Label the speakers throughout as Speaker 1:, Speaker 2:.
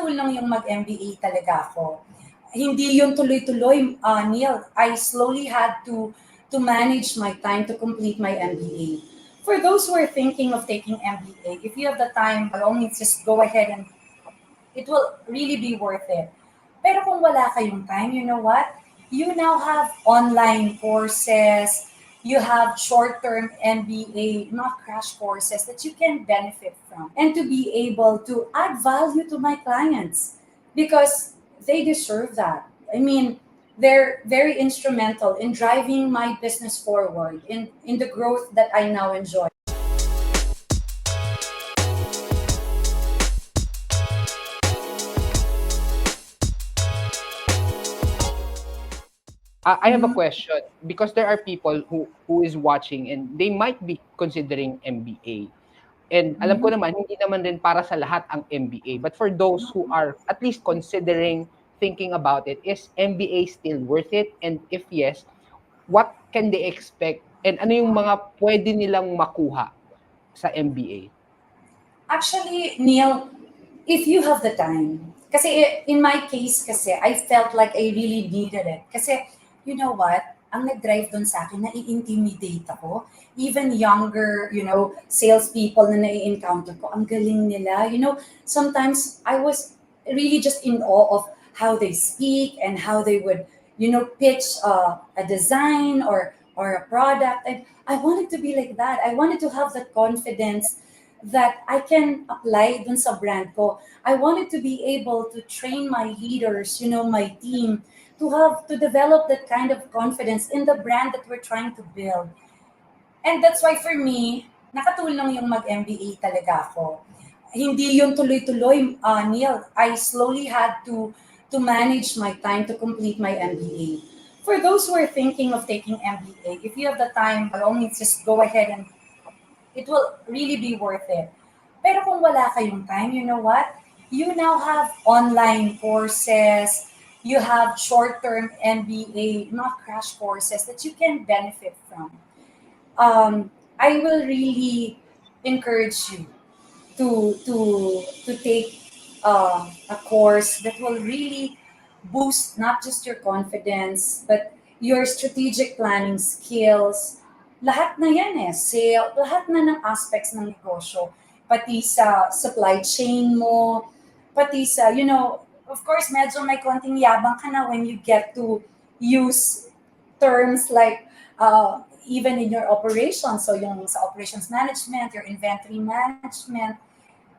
Speaker 1: nakatulong yung mag-MBA talaga ako. Hindi yung tuloy-tuloy, Neil. I slowly had to manage my time to complete my MBA. For those who are thinking of taking MBA, if you have the time, by all means, just go ahead and it will really be worth it. Pero kung wala kayong time, you know what? You now have online courses, you have short-term MBA, not crash courses that you can benefit from. And to be able to add value to my clients because they deserve that. I mean, they're very instrumental in driving my business forward in the growth that I now enjoy.
Speaker 2: I have a question because there are people who is watching and they might be considering MBA. And alam ko naman, hindi naman rin para sa lahat ang MBA. But for those who are at least considering, thinking about it, is MBA still worth it? And if yes, what can they expect? And ano yung mga pwede nilang makuha sa MBA?
Speaker 1: Actually, Neil, if you have the time, kasi in my case kasi, I felt like I really needed it. Kasi, you know what? Ang nag-drive doon sa akin, nai-intimidate ako. Even younger, salespeople na nai-encounter ko, ang galing nila. Sometimes I was really just in awe of how they speak and how they would, pitch a design or a product. And I wanted to be like that. I wanted to have that confidence that I can apply dun sa brand ko. I wanted to be able to train my leaders, my team, to develop that kind of confidence in the brand that we're trying to build. And that's why for me, nakatulong yung mag-MBA talaga ako. Hindi yung tuloy-tuloy, Neil. I slowly had to manage my time to complete my MBA. For those who are thinking of taking MBA, if you have the time, by all means, just go ahead and it will really be worth it. Pero kung wala kayong time, you know what? You now have online courses, you have short-term MBA, not crash courses that you can benefit from. I will really encourage you to take a course that will really boost not just your confidence, but your strategic planning skills. Lahat na yan sale, lahat na ng aspects ng negosyo. Pati sa supply chain mo, pati sa, of course, medyo may konting yabang ka na when you get to use terms like even in your operations. So yung sa operations management, your inventory management.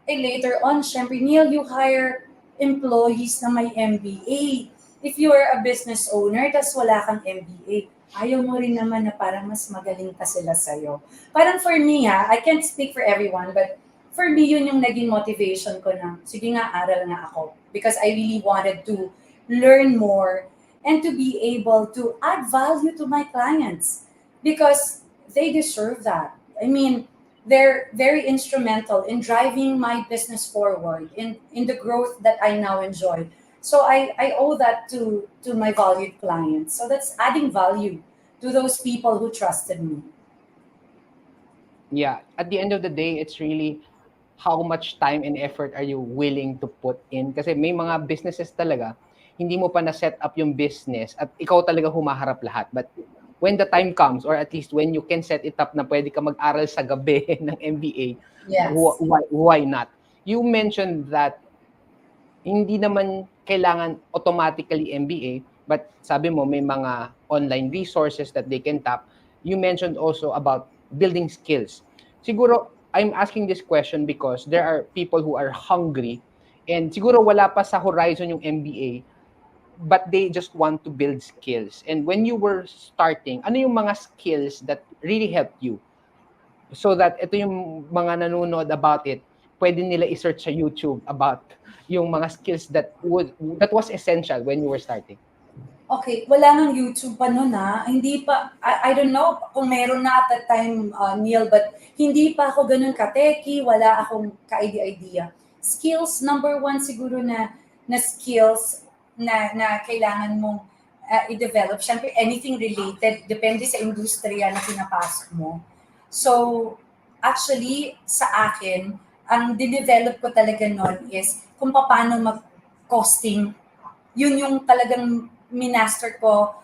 Speaker 1: Later on, syempre, Neil, you hire employees na may MBA. If you are a business owner, tas wala kang MBA, ayaw mo rin naman na parang mas magaling pa sila sa'yo. Parang for me, I can't speak for everyone, but for me, yun yung naging motivation ko na, sige nga, aral nga ako. Because I really wanted to learn more and to be able to add value to my clients. Because they deserve that. I mean, they're very instrumental in driving my business forward, in the growth that I now enjoy. So I owe that to my valued clients. So that's adding value to those people who trusted me.
Speaker 2: Yeah, at the end of the day, it's really how much time and effort are you willing to put in? Kasi may mga businesses talaga, hindi mo pa na-set up yung business at ikaw talaga humaharap lahat. But when the time comes, or at least when you can set it up na pwede ka mag-aral sa gabi ng MBA,
Speaker 1: Yes.
Speaker 2: Why not? You mentioned that hindi naman kailangan automatically MBA, but sabi mo may mga online resources that they can tap. You mentioned also about building skills. Siguro, I'm asking this question because there are people who are hungry and siguro wala pa sa horizon yung MBA, but they just want to build skills. And when you were starting, ano yung mga skills that really helped you? So that ito yung mga nanonood about it, pwede nila i-search sa YouTube about yung mga skills that was essential when you were starting.
Speaker 1: Okay, wala nang YouTube pa noon Hindi pa, I don't know kung meron na at that time, Neil, but hindi pa ako ganun ka-techy, wala akong ka-idea. Skills, number one siguro na skills na kailangan mong i-develop. Siyempre, anything related, depende sa industriya na pinapasok mo. So, actually, sa akin, ang dinevelop ko talaga noon is kung paano costing. Yun yung talagang minaster ko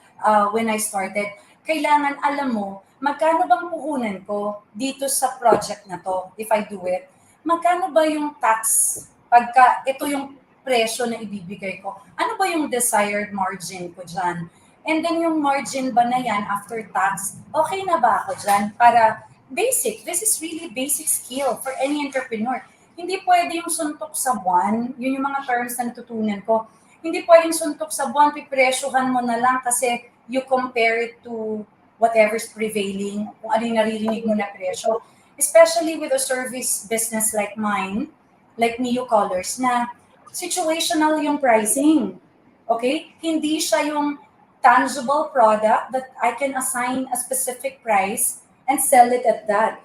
Speaker 1: when I started. Kailangan alam mo, magkano bang puhunan ko dito sa project na to if I do it? Magkano ba yung tax pagka ito yung presyo na ibibigay ko? Ano ba yung desired margin ko dyan? And then yung margin ba na yan after tax, okay na ba ako dyan? Para basic, this is really basic skill for any entrepreneur. Hindi pwede yung suntok sa buwan, yun yung mga terms na natutunan ko. Hindi pwedeng suntok sa buwan, pipresyohan mo na lang kasi you compare it to whatever's prevailing, kung ano yung naririnig mo na presyo. Especially with a service business like mine, like Neocolors, na situational yung pricing. Okay? Hindi siya yung tangible product that I can assign a specific price and sell it at that.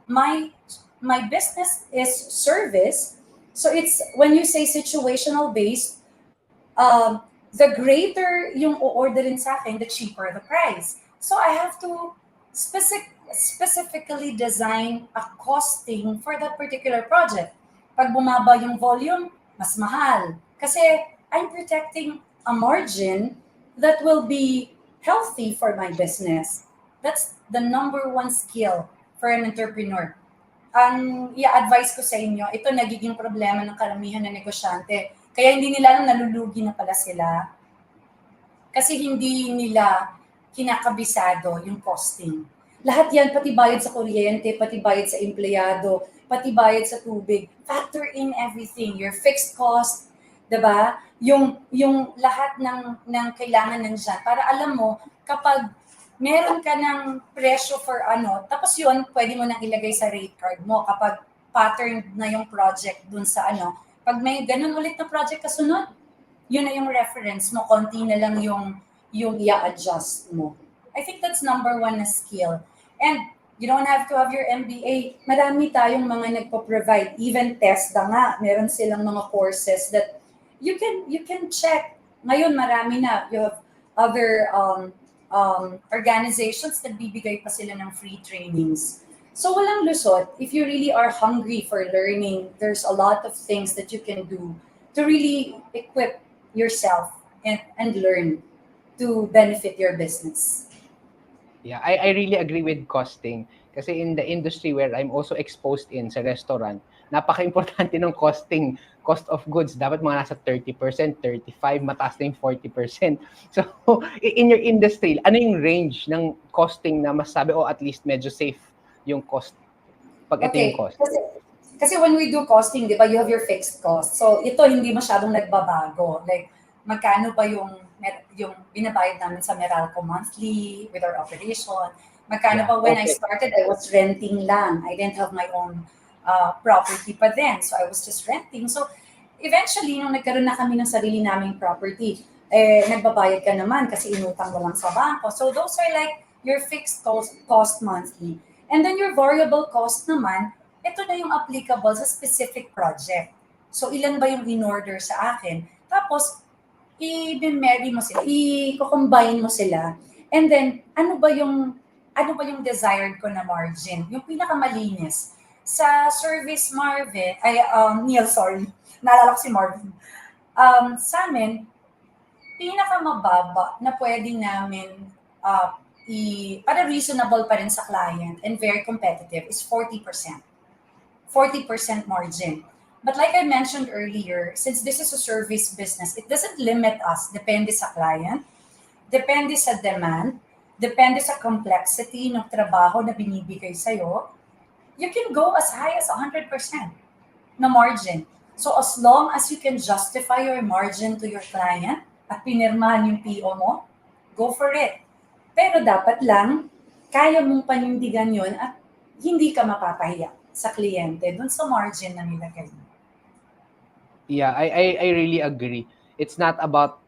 Speaker 1: My my business is service, so it's when you say situational based, um, the greater yung o-orderin sa akin, the cheaper the price. So I have to specifically design a costing for that particular project. Pag bumaba yung volume, mas mahal. Kasi I'm protecting a margin that will be healthy for my business. That's the number one skill for an entrepreneur. Ang i-advise ko sa inyo, ito nagiging problema ng karamihan na negosyante. Kaya hindi nila alam nalulugi na pala sila kasi hindi nila kinakabisado yung costing. Lahat yan, pati bayad sa kuryente, pati bayad sa empleyado, pati bayad sa tubig. Factor in everything, your fixed cost, 'di ba? Yung lahat ng kailangan nandiyan para alam mo kapag meron ka ng presyo for ano, tapos yun, pwede mo nang ilagay sa rate card mo kapag pattern na yung project dun sa ano. Pag may ganun ulit na project kasunod, yun na yung reference mo, konti na lang yung i-adjust mo. I think that's number one na skill. And you don't have to have your MBA. Marami tayong mga nagpo-provide, even TESDA nga, meron silang mga courses that you can check. Ngayon marami na, you have other organizations that bibigay pa sila ng free trainings. So walang lusot. If you really are hungry for learning, there's a lot of things that you can do to really equip yourself and learn to benefit your business.
Speaker 2: Yeah, I really agree with costing. Kasi in the industry where I'm also exposed in sa restaurant, napaka-importante ng costing, cost of goods. Dapat mga nasa 30%, 35%, mataas na yung 40%. So, in your industry, ano yung range ng costing na masabi, oh, at least medyo safe yung cost pag ito yung cost?
Speaker 1: Kasi when we do costing, di ba, you have your fixed cost. So, ito hindi masyadong nagbabago. Like, magkano ba yung binabayad namin sa Meralco monthly with our operation? Magkano ba when I started, I was renting lang. I didn't have my own property pa then. So, I was just renting. So, eventually, nung nagkaroon na kami ng sarili naming property, nagbabayad ka naman kasi inutang mo lang sa bangko. So, those are like your fixed cost monthly. And then your variable cost naman, ito na yung applicable sa specific project. So, ilan ba yung in-order sa akin? Tapos, i-marry mo sila, i-combine mo sila. And then, ano ba yung desired ko na margin? Yung pinakamalinis. Sa service Neil, sorry. Naalala ko si Marvin. Sa amin, pinakamababa na pwede namin para reasonable pa rin sa client and very competitive is 40%. 40% margin. But like I mentioned earlier, since this is a service business, it doesn't limit us. Depende sa client, depende sa demand, depende sa complexity ng trabaho na binibigay sa'yo. You can go as high as 100% na margin. So as long as you can justify your margin to your client at pinirmahan yung PO mo, go for it. Pero dapat lang, kaya mong panindigan yon at hindi ka mapapahiya sa kliyente dun sa margin na nilagay mo.
Speaker 2: Yeah, I really agree. It's not about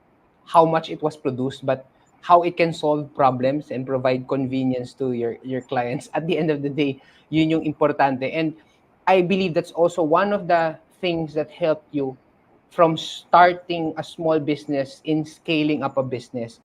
Speaker 2: how much it was produced, but how it can solve problems and provide convenience to your clients. At the end of the day, yun yung importante. And I believe that's also one of the things that helped you from starting a small business in scaling up a business.